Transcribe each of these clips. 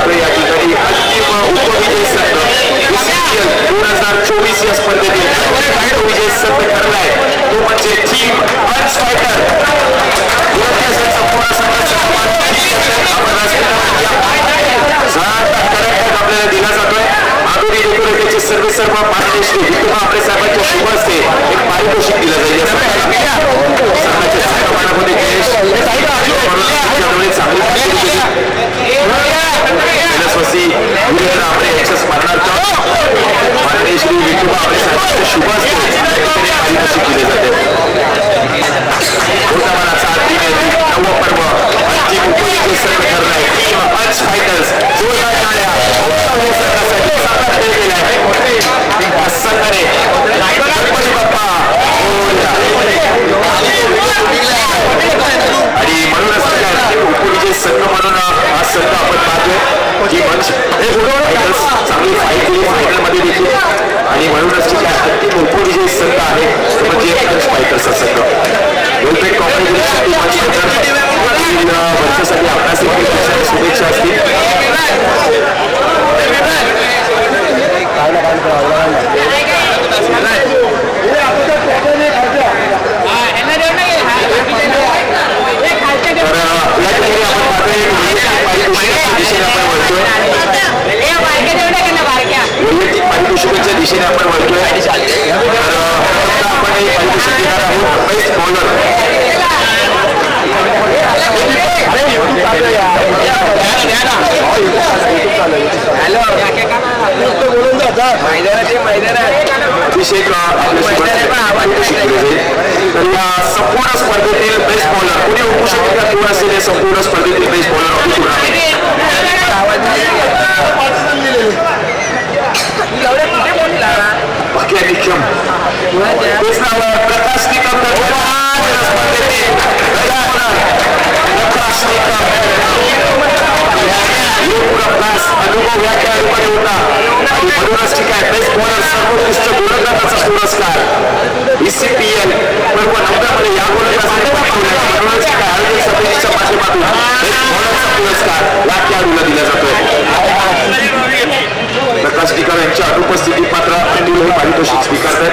जातोय या ठिकाणी अंतिम उपविजय संघ 2024 या स्पर्धेतील विजय संघ ठरलाय तो म्हणजे टीम पंच फायटर संपूर्ण संघाचा आपल्याला दिला जातोय माधुरी डेकोरेटरचे सर्व मान्य श्री विठोबा आपले साहेबांच्या शुभ हस्ते एक पारितोषिक दिलं जाईल या संघाच्या संघामध्ये जयेश चांगली वीरेंद्र आपले यांच्या स्मरणार्थ माननीय श्री विठोबा आपले साहेबांच्या शुभ हस्ते पारितोषिक दिले जाते नवं पर्व अंतिम उपविजय संघ ठरलाय टीम पंच फायटर्स जोरदार टाळ्या संघाने गणपती बाप्पा आणि म्हणूनच उपविजय संघ म्हणून हा संघ आपण पाहतोय जी मंच चांगली फाईट केली फायनल मध्ये देखील आणि म्हणूनच जी काय अंतिम उपविजय संघ आहे तो म्हणजे पंच फायटर्सचा संघ वेलपेट कॉम्पिटिशन वर्षासाठी आपणास शुभेच्छा असतील पारितोषिकाच्या दिशेने आपण वळतोय आपण पारितोषिक देणार आहोत बेस्ट बॉलर अभिषेक तर या संपूर्ण स्पर्धेतील बेस्ट बॉलर कोणी होऊ शकेल का कोण असेल या संपूर्ण स्पर्धेतील बेस्ट बॉलर प्रकाश निकम अनुभव या खेळाडूमध्ये होता आणि म्हणूनच ठीक आहे बेस्ट बॉलर सर्वोत्कृष्ट गोलंदाजाचा पुरस्कार ECPL पर्व 9 मध्ये या गोलंदाजाने पटकावला म्हणूनच ठीक आहे आयोजक समितीच्या माध्यमातून बेस्ट बॉलरचा पुरस्कार या खेळाडूला दिला जातोय प्रकाश निकम यांच्या अनुपस्थिती पात्र अंतिम पारितोषिक स्वीकारतात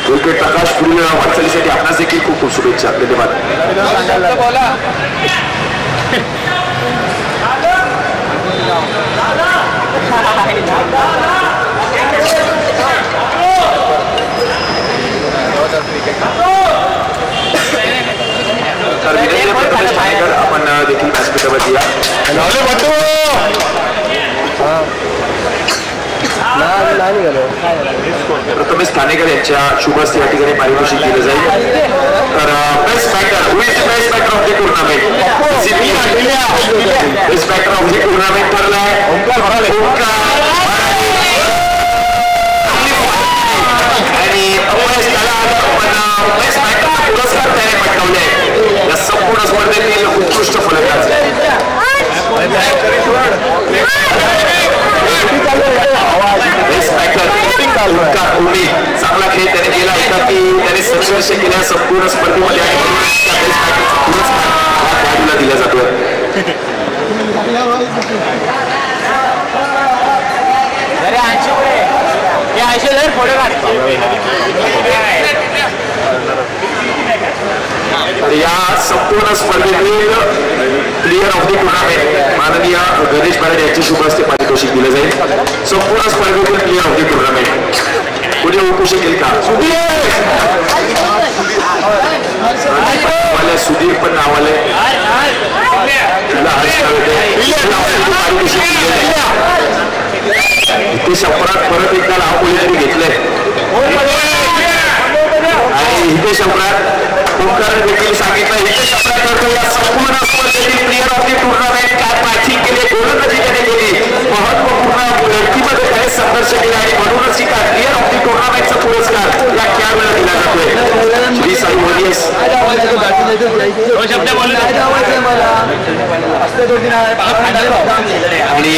वेलपेट प्रकाश पुढील वाटचालीसाठी आपणास देखील खूप खूप शुभेच्छा धन्यवाद तर विनंती प्रथमेश ठाणेकर आपण देखील व्यासपीठावरती या प्रथमेश ठाणेकर यांच्या शुभ हस्ते या ठिकाणी पारितोषिक दिलं जाईल तर best batter who is the best batter of the tournament best batter of the tournament ठरलाय आणि बेस्ट बॅटरचा पुरस्कार त्याने पटकावले या संपूर्ण स्पर्धेतील उत्कृष्ट फलंदाज चांगला खेळ त्याने केला होता की त्याने संघर्ष केल्या संपूर्ण स्पर्धेमध्ये आणि पुरस्कार हा खेळाडूला दिला जातोय तर या संपूर्ण स्पर्धेतील प्लेयर ऑफ द टुर्नामेंट माननीय गणेश महाराज यांच्या शुभ हस्ते पारितोषिक दिलं जाईल संपूर्ण स्पर्धेतील प्लेयर ऑफ द टुर्नामेंट कोणी ओळखू शकेल का सुधीर पण नावाले इथे शंभरात परत एकदा नाव कोणीतरी घेतलंय आणि इथे शंभरात ओंकार देखील सांगितलं इथे शंभरात या संपूर्ण स्पर्धेतील प्लेयर ऑफ द टुर्नामेंट काय मॅचिंग केली गोलंदाजी त्याने केली महत्वपूर्ण लढतीमध्ये त्याने संघर्ष केला आणि म्हणूनच ही प्लेयर ऑफ द टुर्नामेंटचा पुरस्कार या खेळाडूला दिला जातोय श्री साई मोदियस आणि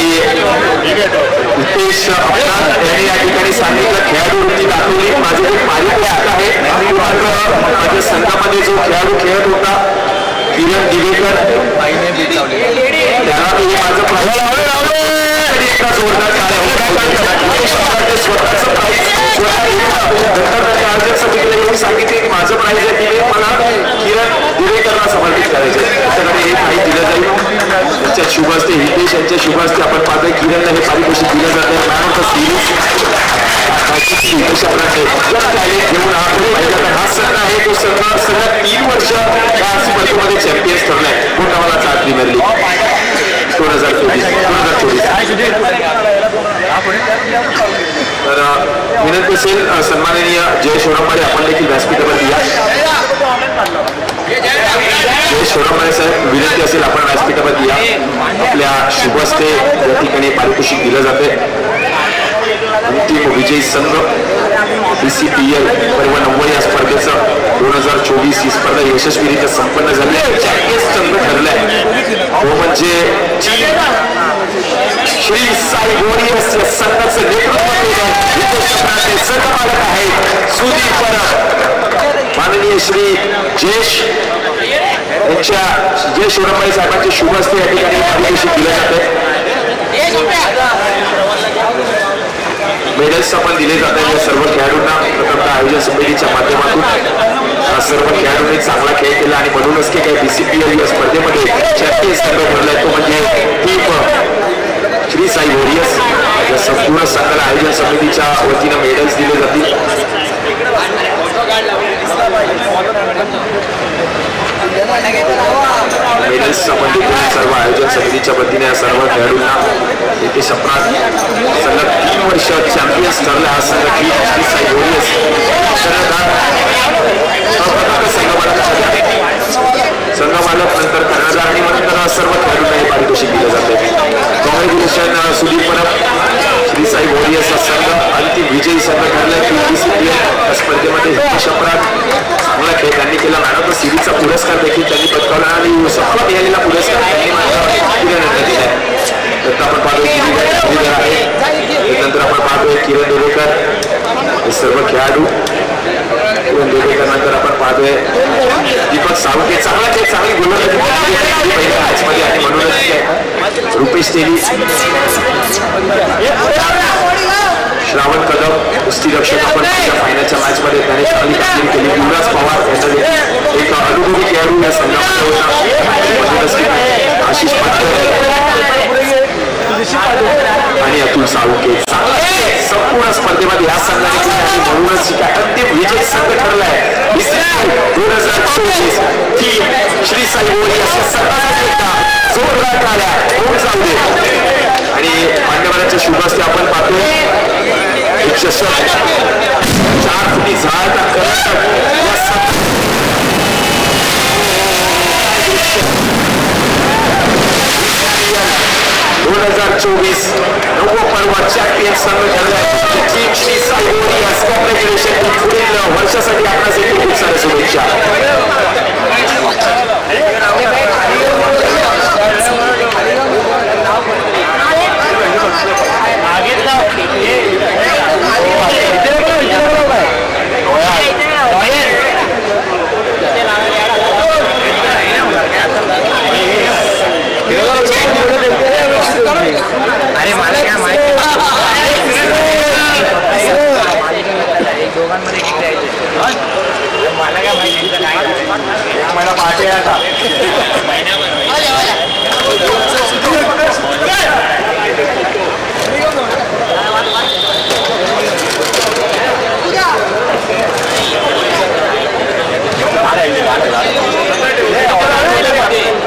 हितेश यांनी या ठिकाणी सांगितलं खेळाडू वृत्ती दाखवली माझे एक पारितोषिक आहे माझ्या संघामध्ये जो खेळाडू खेळत होता किरण दिवेकर त्याला मी माझं एकदा जोरदार स्वतःचं प्राईज आयोजक समितीला येऊन सांगितले की माझं प्राईज आहे ते मला किरण दिवेकरला समर्पित करायचे त्याच्याकडे हे काही दिलं जाईल त्यांच्या शुभ हस्ते हितेश यांच्या शुभ हस्ते आपण पाहतोय किरणला हे पारितोषिक दिलं जाते मॅन ऑफ द सिरीज घेऊन आपण पाहिजे हा संघ आहे तो संघ सलग 3 वर्ष या स्पर्धेमध्ये चॅम्पियन्स ठरलाय कोणाला 4 प्रीमियर लीग 2024 तर विनंती असेल सन्माननीय जयेश ओरंबाडे आपण देखील व्यासपीठावर या जयेश ओरंबाडे साहेब विनंती असेल आपण व्यासपीठावर या आपल्या शुभ हस्ते या ठिकाणी पारितोषिक दिलं जाते अंतिम विजयी संघ BCPL पर्व 90 या स्पर्धेचं 2024 ही स्पर्धा यशस्वीरित्या संपन्न झाली चॅम्पियन्स संघ ठरलाय तो म्हणजे श्री साई वॉरियर्स या संघाचं नेतृत्व संघमालक आहेत सुदीप परब माननीय श्री जयेश यांच्या जयेश ओरंबाडे साहेबांचे शुभ हस्ते या ठिकाणी पारितोषिक दिलं जाते मेडल्स आपण दिले जातात या सर्व खेळाडूंना प्रथमतः आयोजन समितीच्या माध्यमातून सर्व खेळाडूंनी चांगला खेळ केला आणि म्हणूनच की काही BCPL या स्पर्धेमध्ये चॅम्पियन्स संघ ठरलाय तो म्हणजे टीम श्री साई वॉरियर्स या संपूर्ण संघाला आयोजन समितीच्या वतीनं मेडल्स दिले जातील मेडल्स संबंधित सर्व आयोजन समितीच्या वतीने सर्व खेळाडूंना येथे सप्रात सलग 3 वर्ष चॅम्पियन्स ठरला हा संघ श्री साई वॉरियर्स संघमालक नंतर कर्णधार आणि नंतर सर्व खेळाडूंना हे पारितोषिक दिलं जाते कॉंग्रॅच्युलेशन सुदीप परब श्री साई वॉरियर्स हा संघ अंतिम विजयी संघ ठरला BCPL स्पर्धेमध्ये शपरात चांगला खेळ त्यांनी केला मॅन ऑफ द सिरीजचा पुरस्कार देखील त्यांनी पटकावला आणि सफल मिळालेला पुरस्कार त्यांनी दिला आपण पाहतोय गिरीधर आहे नंतर आपण पाहतोय किरण देवेकर हे सर्व खेळाडू किरण देवेकर नंतर आपण पाहतोय दीपक सावंत चांगला खेळ चांगली गोलंदाजी पहिल्या मॅचमध्ये आणि म्हणूनच रुपेश तेली श्रावण कदम कुस्ती रक्षक आपण फायनलच्या मॅचमध्ये त्याने चांगली कामगिरी केली युवराज पवार यांचा एक अनुभवी खेळाडू या संघामध्ये होता आशिष पाटील आणि अतुल साळुंके संपूर्ण स्पर्धेमध्ये या संघाने म्हणूनच अंतिम विजय संघ ठरलाय 2024 टीम श्री साई वॉरियर्स या संघासाठी जोरदार टाळ्या होऊन जाऊ दे आणि मान्यवरांच्या शुभ हस्ते आपण पाहतोय एक चषक 4 फुटी झाडा करत 2024 नवो पर्व चॅम्पियन्स संघ ठरलाय team Shri Sai warriors congratulation पुढील वर्षासाठी आपल्याला खूप साऱ्या शुभेच्छा अरे मला काय माहिती दोघांमध्ये किती द्यायचं मला काय माहिती मला पाठी आता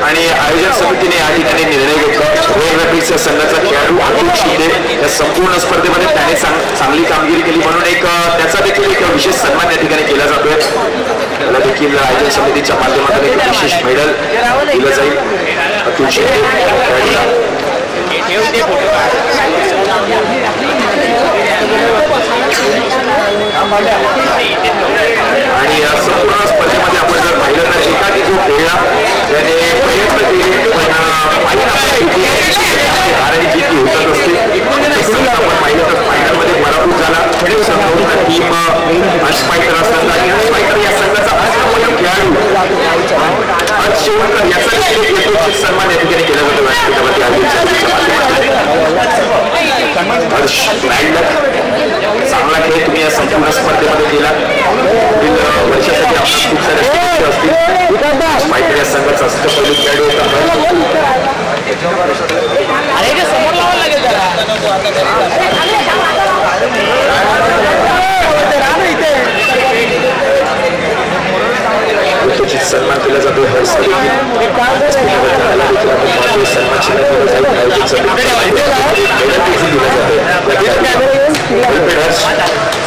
आणि आयोजन समितीने या ठिकाणी निर्णय घेतला रोयल रॅपिड्स या संघाचा खेळाडू अतुल शिंदे या संपूर्ण स्पर्धेमध्ये त्याने चांगली कामगिरी केली म्हणून एक त्याचा देखील एक विशेष सन्मान या ठिकाणी केला जातोय त्याला देखील आयोजन समितीच्या माध्यमातून एक विशेष मेडल दिलं जाईल अतुल शिंदे आणि या संपूर्ण स्पर्धेमध्ये आपण जर पाहिलं तर एकाकी जो खेळला त्याने प्रयत्न केले पण हाराची जीत होतच असते आपण पाहिलं तर फायनलमध्ये पराभूत झाला टीम हर्षपाईकर असतात आणि हर्षपाईकर या संघाचा खेळाडू हर्ष शेवटकर याचा येतो सन्मान या ठिकाणी केला जातो व्यासपीठावरती हर्ष ब्रँडर चांगला खेळ तुम्ही या संपूर्ण स्पर्धेमध्ये केला पुढील वर्षासाठी आपल्या खूप साऱ्या शुभेच्छा असतील माहिती या संघाचा अष्टपैलू खेळाडू होता सन्मान केला जातो हर्ष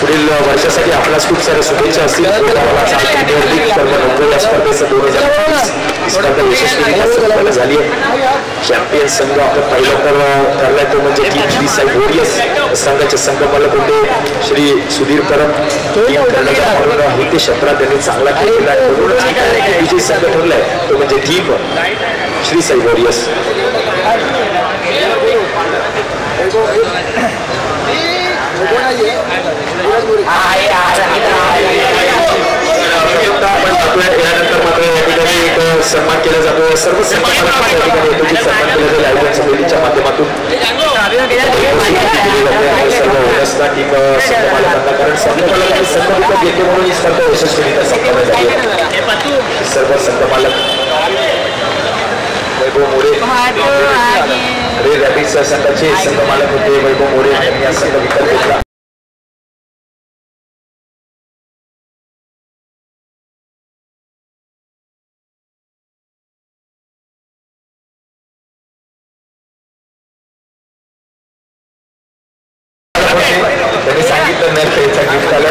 पुढील वर्षासाठी आपल्याला खूप साऱ्या शुभेच्छा असतील स्पर्धेचं 2025 स्पर्धा यशस्वी झाली आहे चॅम्पियन संघ आपला पहिला तर ठरलाय तो म्हणजे टीम श्री साई वॉरियर्स संघाचे संघमालक होते श्री सुधीर करम हिते क्षेत्रात त्यांनी चांगला खेळ केला विजयी संघ ठरलाय तो म्हणजे टीम श्री साई वॉरियर्स यानंतर मात्र या ठिकाणी एक सन्मान केला जातो सर्व सन्मान केला जाईल आयोजन समितीच्या माध्यमातून सर्व व्यवस्था टीम संघमालकांना कारण संघमालकांनी संघ विकत घेते म्हणून ही स्पर्धा यशस्वीरित्या संपन्न झाली सर्व संघमालक वैभव मोरे रे रॅपिड्स संघाचे संघमालक होते वैभव मोरे यांनी हा संघ विकत घेतला त्यांनी सांगितलं नाही खेळचा गिफ्ट आलं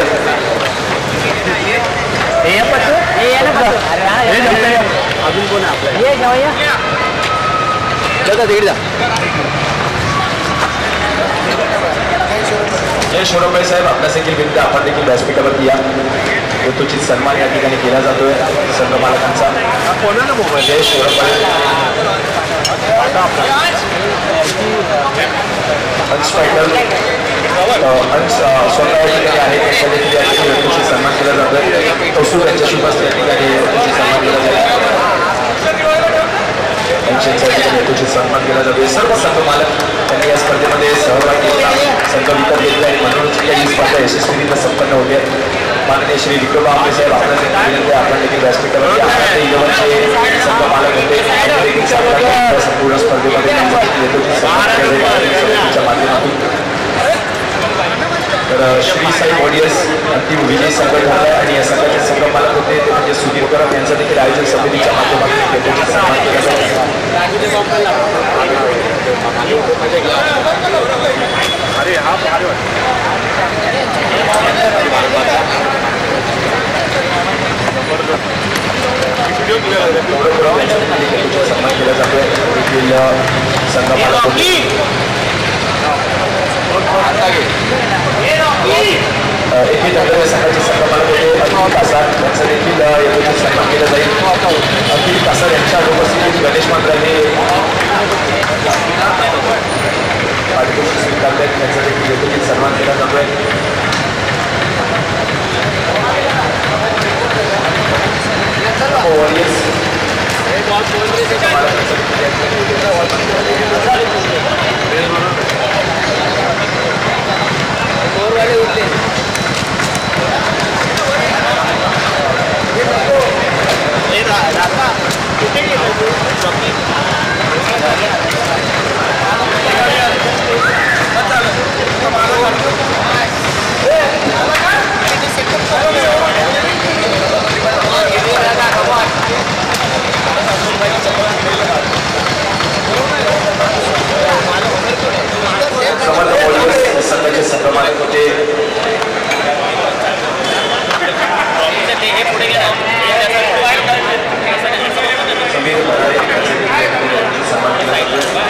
अजून कोण जय शोरमभाई साहेब आपल्यास देखील विनंती आपण देखील व्यासपीठावरती या ऋतुचित सन्मान या ठिकाणी केला जातोय संघ मालकांचा जय शोरमभाई हंस फायटर हंस स्वतः या ठिकाणी आहे त्यांच्या देखील या ठिकाणी ऋतुचित सन्मान केला जातोय कौस्तुभ यांच्याशी बस या ठिकाणी ऋतुचित सन्मान केला जाईल ऋतुचित सन्मान केला जातोय सर्व संघ मालक त्यांनी या स्पर्धेमध्ये सहभाग घेतला संघ विकत घेतला आणि म्हणूनच ही स्पर्धा यशस्वीरित्या संपन्न होते माननीय श्री विक्रोबा आंबे साहेब आपल्याला आपण देखील व्यासपीठावरती संघ मालक होते संपूर्ण स्पर्धेमध्ये माध्यमातून तर श्री साई वॉरियर्स अंतिम विजय संघ झाला आणि या संघाचे संघ मालक होते ते म्हणजे सुधीर करम यांचं देखील आयोजन समितीच्या माध्यमातून सन्मान केला जातो सन्मान केला जातोय देखील संघ मालक होते एकही ठाकरे संघाचे संघमालक होते अखिल कासार यांचा देखील यथोचित सन्मान केला जाईल अखिल कासार यांच्या उपस्थितीत गणेश मंडळांनी पाठिंबा स्वीकारले त्यांचा देखील यथोचित सन्मान केला जातोय संघाचे संघमालक होते समीर भरारे सन्मान केला जातो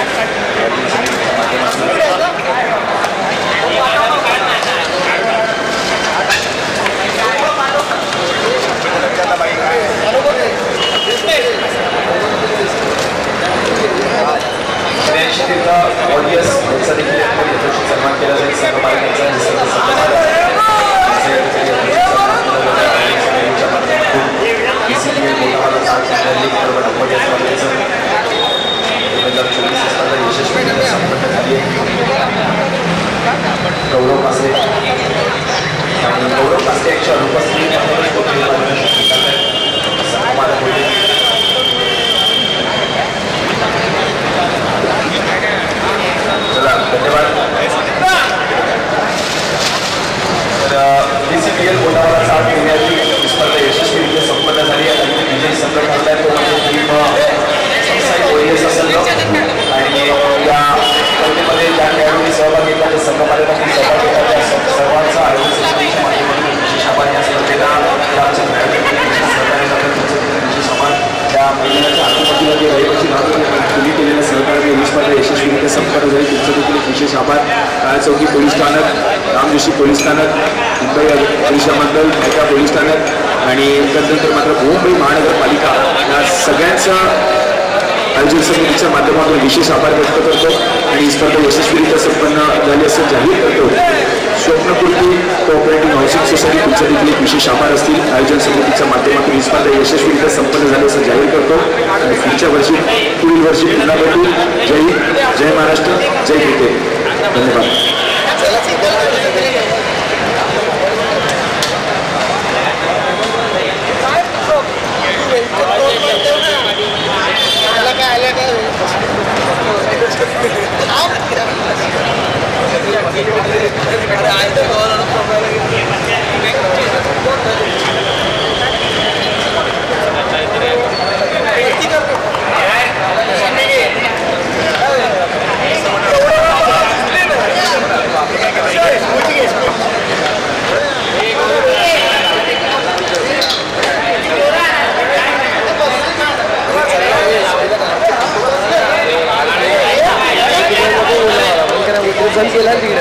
पोलीस स्थानक, रामजोशी पोलीस स्थानक, मुंबई अग्निशमन मेहता पोलीस स्थानक आणि त्यानंतर मात्र मुंबई महानगरपालिका या सगळ्यांचं आयोजन समितीच्या माध्यमातून विशेष आभार व्यक्त करतो आणि ही स्पर्धा यशस्वीरित्या संपन्न झाली असं जाहीर करतो. स्वप्नपूर्ती कोऑपरेटिव्ह हाऊसिंग सोसायटी तुमच्या देखील एक विशेष आभार असतील. आयोजन समितीच्या माध्यमातून ही स्पर्धा यशस्वीरित्या संपन्न झाली असं जाहीर करतो आणि पुढच्या वर्षी पुढील वर्षी पुन्हा भेटू. जय हिंद, जय महाराष्ट्र, जय क्रिकेट. धन्यवाद. केला